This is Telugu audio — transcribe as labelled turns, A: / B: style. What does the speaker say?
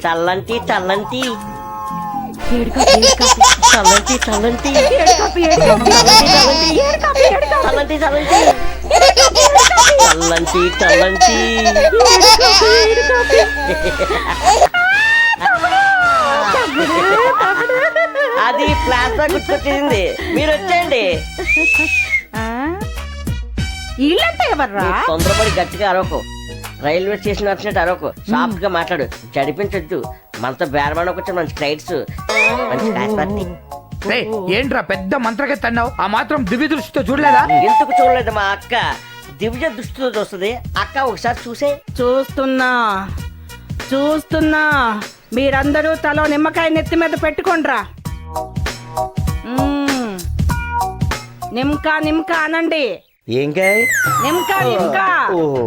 A: చల్లంటి చల్లంటి
B: ఏడు కాపీ, ఏడు కాపీ.
A: చల్లంటి చల్లంటి
B: ఏడు కాపీ, ఏడు కాపీ.
A: చల్లంటి
B: ఏడు కాపీ, ఏడు కాపీ.
A: చల్లంటి చల్లంటి చల్లంటి చల్లంటి
B: ఏడు కాపీ.
A: అది ప్లాస్టర్ గుర్తొచ్చేసింది. మీరు వచ్చేయండి.
B: ఆ? వీళ్ళంతా ఎవర్రా?
A: తొందరపడి గట్టిగా అరవకు. రైల్వే స్టేషన్ వచ్చినట్టు అరవకు. సాఫ్ట్ గా మాట్లాడు. చడిపించొద్దు. మనతో బేరమాడకు వచ్చి మంచి ఫ్లైట్స్, మంచి కాస్పార్టీ.
C: రేయ్, ఏంట్రా పెద్ద మంత్రకెత్త అన్నావు? ఆ మాత్రం దివ్య దృష్టితో చూడలేదా?
A: ఎందుకు చూడలేదు మా అక్క? దివ్య దృష్టితో చూస్తుంది. అక్క ఒకసారి చూసే.
B: చూస్తున్నా చూస్తున్నా. మీరందరూ తలో నిమ్మకాయ నెత్తి మీద పెట్టుకోండ్రా. నిమ్కా నిమ్కా అనండి.
A: ఏం కాయ?
B: నిమ్కా నిమ్కా.
A: ఓహో